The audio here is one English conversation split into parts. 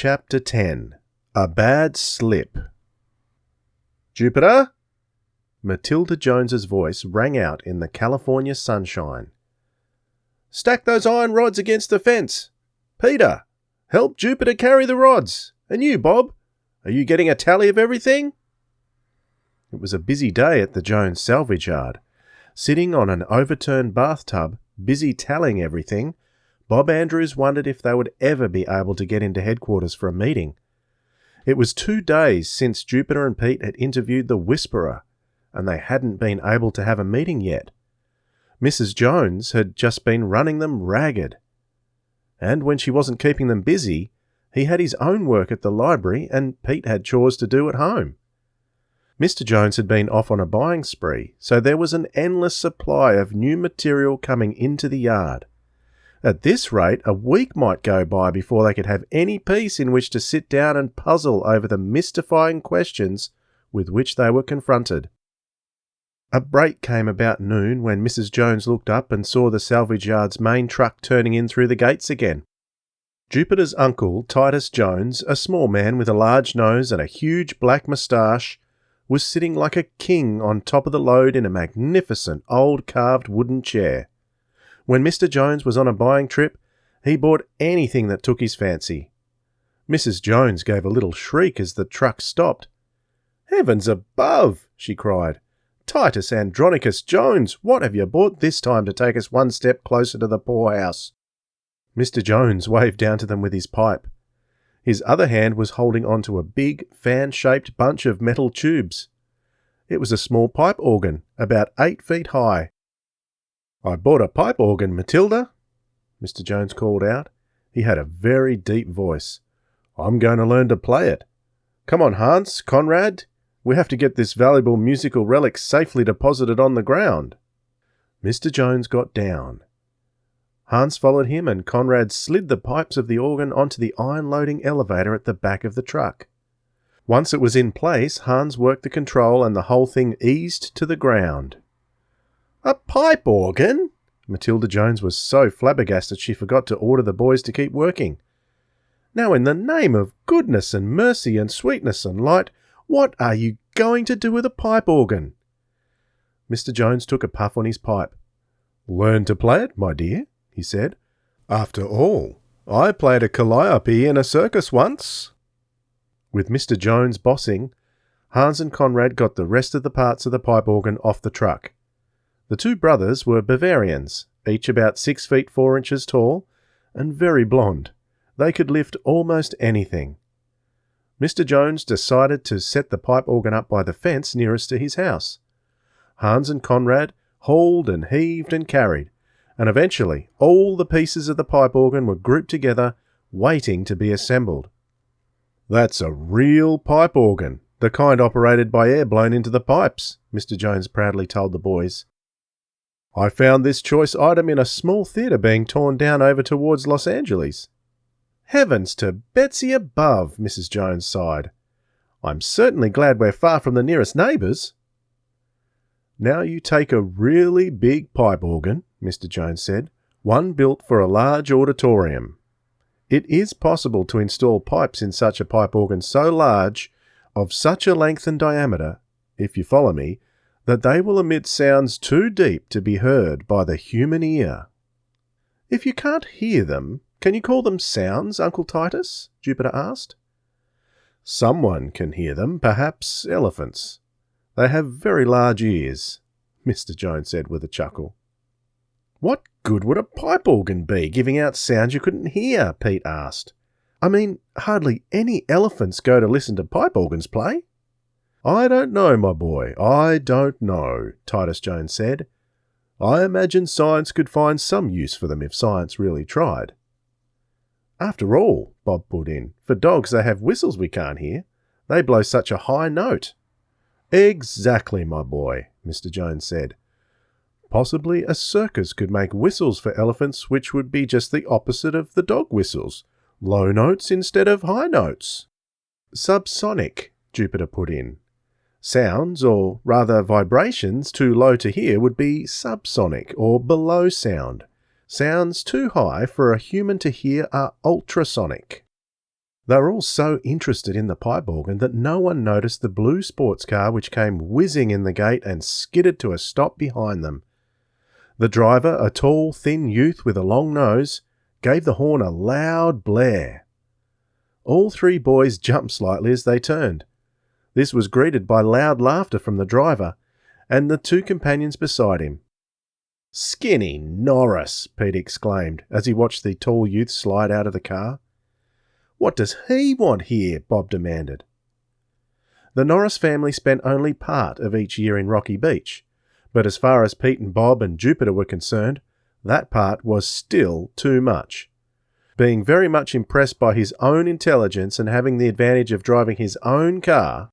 Chapter 10. A Bad Slip. "Jupiter?" Matilda Jones's voice rang out in the California sunshine. "Stack those iron rods against the fence. Peter, help Jupiter carry the rods. And you, Bob, are you getting a tally of everything?" It was a busy day at the Jones salvage yard. Sitting on an overturned bathtub, busy tallying everything, Bob Andrews wondered if they would ever be able to get into headquarters for a meeting. It was 2 days since Jupiter and Pete had interviewed the Whisperer, and they hadn't been able to have a meeting yet. Mrs. Jones had just been running them ragged. And when she wasn't keeping them busy, he had his own work at the library and Pete had chores to do at home. Mr. Jones had been off on a buying spree, so there was an endless supply of new material coming into the yard. At this rate, a week might go by before they could have any peace in which to sit down and puzzle over the mystifying questions with which they were confronted. A break came about noon when Mrs. Jones looked up and saw the salvage yard's main truck turning in through the gates again. Jupiter's uncle, Titus Jones, a small man with a large nose and a huge black moustache, was sitting like a king on top of the load in a magnificent old carved wooden chair. When Mr. Jones was on a buying trip, he bought anything that took his fancy. Mrs. Jones gave a little shriek as the truck stopped. "Heavens above!" she cried. "Titus Andronicus Jones, what have you bought this time to take us one step closer to the poorhouse?" Mr. Jones waved down to them with his pipe. His other hand was holding on to a big, fan-shaped bunch of metal tubes. It was a small pipe organ, about 8 feet high. "I bought a pipe organ, Matilda," Mr. Jones called out. He had a very deep voice. "I'm going to learn to play it. Come on, Hans, Conrad. We have to get this valuable musical relic safely deposited on the ground." Mr. Jones got down. Hans followed him and Conrad slid the pipes of the organ onto the iron-loading elevator at the back of the truck. Once it was in place, Hans worked the control and the whole thing eased to the ground. "A pipe organ?" Matilda Jones was so flabbergasted she forgot to order the boys to keep working. "Now in the name of goodness and mercy and sweetness and light, what are you going to do with a pipe organ?" Mr. Jones took a puff on his pipe. "Learn to play it, my dear," he said. "After all, I played a calliope in a circus once." With Mr. Jones bossing, Hans and Conrad got the rest of the parts of the pipe organ off the truck. The 2 brothers were Bavarians, each about 6 feet 4 inches tall, and very blonde. They could lift almost anything. Mr. Jones decided to set the pipe organ up by the fence nearest to his house. Hans and Conrad hauled and heaved and carried, and eventually all the pieces of the pipe organ were grouped together, waiting to be assembled. "That's a real pipe organ, the kind operated by air blown into the pipes," Mr. Jones proudly told the boys. "I found this choice item in a small theatre being torn down over towards Los Angeles." "Heavens to Betsy above," Mrs. Jones sighed. "I'm certainly glad we're far from the nearest neighbours." "Now you take a really big pipe organ," Mr. Jones said, "one built for a large auditorium. It is possible to install pipes in such a pipe organ so large, of such a length and diameter, if you follow me, that they will emit sounds too deep to be heard by the human ear." "If you can't hear them, can you call them sounds, Uncle Titus?" Jupiter asked. "Someone can hear them, perhaps elephants. They have very large ears," Mr. Jones said with a chuckle. "What good would a pipe organ be, giving out sounds you couldn't hear?" Pete asked. "I mean, hardly any elephants go to listen to pipe organs play." "I don't know, my boy, I don't know," Titus Jones said. "I imagine science could find some use for them if science really tried." "After all," Bob put in, "for dogs they have whistles we can't hear. They blow such a high note." "Exactly, my boy," Mr. Jones said. "Possibly a circus could make whistles for elephants which would be just the opposite of the dog whistles. Low notes instead of high notes." "Subsonic," Jupiter put in. Sounds, or rather vibrations, too low to hear would be subsonic or below sound. Sounds too high for a human to hear are ultrasonic. They were all so interested in the pipe organ that no one noticed the blue sports car which came whizzing in the gate and skidded to a stop behind them. The driver, a tall, thin youth with a long nose, gave the horn a loud blare. All three boys jumped slightly as they turned. This was greeted by loud laughter from the driver and the two companions beside him. "Skinny Norris!" Pete exclaimed as he watched the tall youth slide out of the car. "What does he want here?" Bob demanded. The Norris family spent only part of each year in Rocky Beach, but as far as Pete and Bob and Jupiter were concerned, that part was still too much. Being very much impressed by his own intelligence and having the advantage of driving his own car,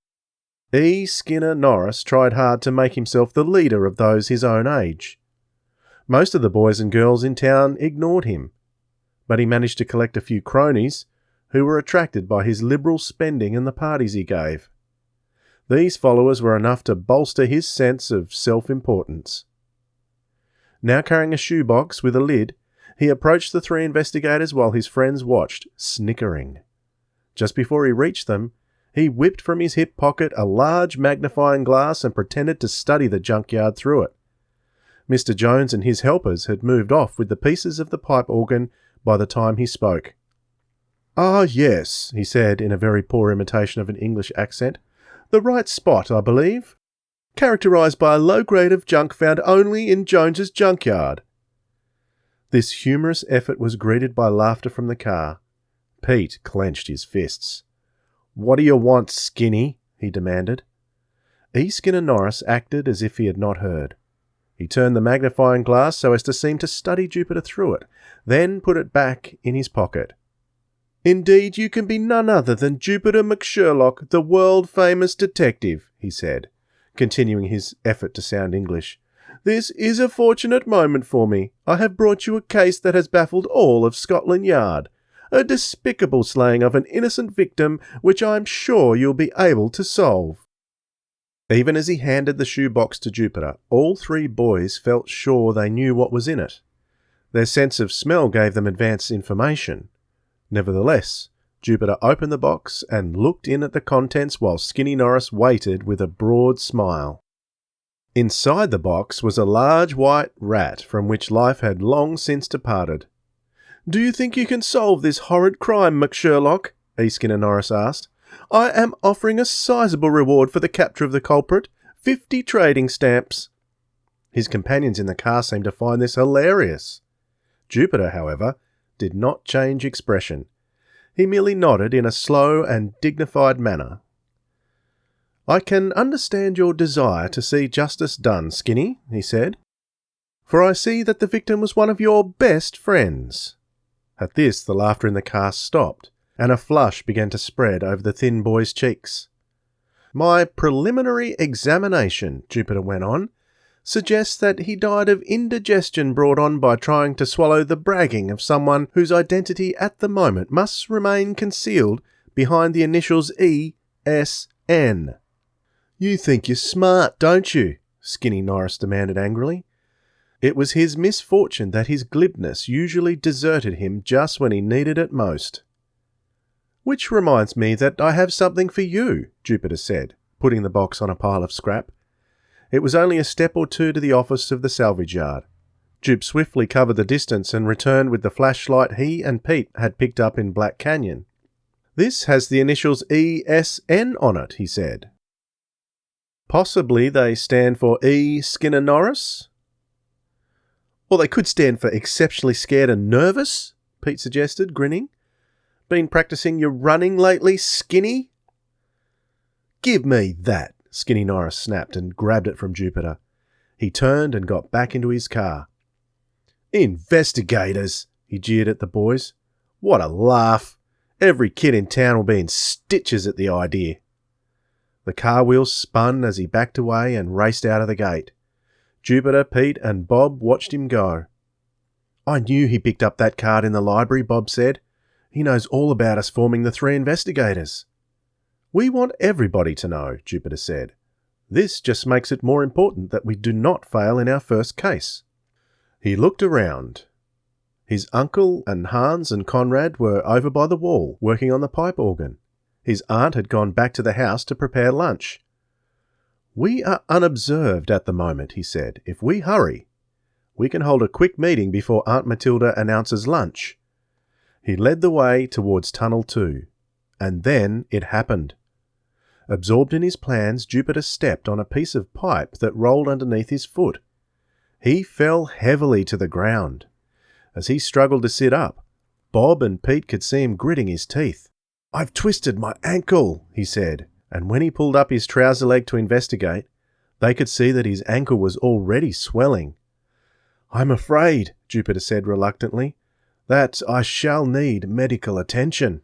E. Skinner Norris tried hard to make himself the leader of those his own age. Most of the boys and girls in town ignored him, but he managed to collect a few cronies who were attracted by his liberal spending and the parties he gave. These followers were enough to bolster his sense of self-importance. Now carrying a shoebox with a lid, he approached the three investigators while his friends watched, snickering. Just before he reached them, he whipped from his hip pocket a large magnifying glass and pretended to study the junkyard through it. Mr. Jones and his helpers had moved off with the pieces of the pipe organ by the time he spoke. "Ah, yes," he said in a very poor imitation of an English accent. "The right spot, I believe. Characterised by a low grade of junk found only in Jones's junkyard." This humorous effort was greeted by laughter from the car. Pete clenched his fists. "What do you want, Skinny?" he demanded. E. Skinner Norris acted as if he had not heard. He turned the magnifying glass so as to seem to study Jupiter through it, then put it back in his pocket. "Indeed, you can be none other than Jupiter McSherlock, the world-famous detective," he said, continuing his effort to sound English. "This is a fortunate moment for me. I have brought you a case that has baffled all of Scotland Yard. A despicable slaying of an innocent victim which I am sure you'll be able to solve." Even as he handed the shoebox to Jupiter, all three boys felt sure they knew what was in it. Their sense of smell gave them advance information. Nevertheless, Jupiter opened the box and looked in at the contents while Skinny Norris waited with a broad smile. Inside the box was a large white rat from which life had long since departed. "Do you think you can solve this horrid crime, McSherlock?" E. Skinner Norris asked. "I am offering a sizable reward for the capture of the culprit, 50 trading stamps." His companions in the car seemed to find this hilarious. Jupiter, however, did not change expression. He merely nodded in a slow and dignified manner. "I can understand your desire to see justice done, Skinny," he said, "for I see that the victim was one of your best friends." At this, the laughter in the car stopped, and a flush began to spread over the thin boy's cheeks. "My preliminary examination," Jupiter went on, "suggests that he died of indigestion brought on by trying to swallow the bragging of someone whose identity at the moment must remain concealed behind the initials E.S.N. "You think you're smart, don't you?" Skinny Norris demanded angrily. It was his misfortune that his glibness usually deserted him just when he needed it most. "Which reminds me that I have something for you," Jupiter said, putting the box on a pile of scrap. It was only a step or two to the office of the salvage yard. Jupe swiftly covered the distance and returned with the flashlight he and Pete had picked up in Black Canyon. "This has the initials E.S.N. on it," he said. "Possibly they stand for E. Skinner Norris?" "Or they could stand for exceptionally scared and nervous," Pete suggested, grinning. "Been practicing your running lately, Skinny?" "Give me that," Skinny Norris snapped and grabbed it from Jupiter. He turned and got back into his car. "Investigators," he jeered at the boys. "What a laugh. Every kid in town will be in stitches at the idea." The car wheels spun as he backed away and raced out of the gate. Jupiter, Pete and Bob watched him go. "I knew he picked up that card in the library," Bob said. "He knows all about us forming the three investigators." "We want everybody to know," Jupiter said. "This just makes it more important that we do not fail in our first case." He looked around. His uncle and Hans and Conrad were over by the wall working on the pipe organ. His aunt had gone back to the house to prepare lunch. "We are unobserved at the moment," he said. "If we hurry, we can hold a quick meeting before Aunt Matilda announces lunch." He led the way towards Tunnel 2. And then it happened. Absorbed in his plans, Jupiter stepped on a piece of pipe that rolled underneath his foot. He fell heavily to the ground. As he struggled to sit up, Bob and Pete could see him gritting his teeth. "I've twisted my ankle," he said, and when he pulled up his trouser leg to investigate, they could see that his ankle was already swelling. "I'm afraid," Jupiter said reluctantly, "that I shall need medical attention."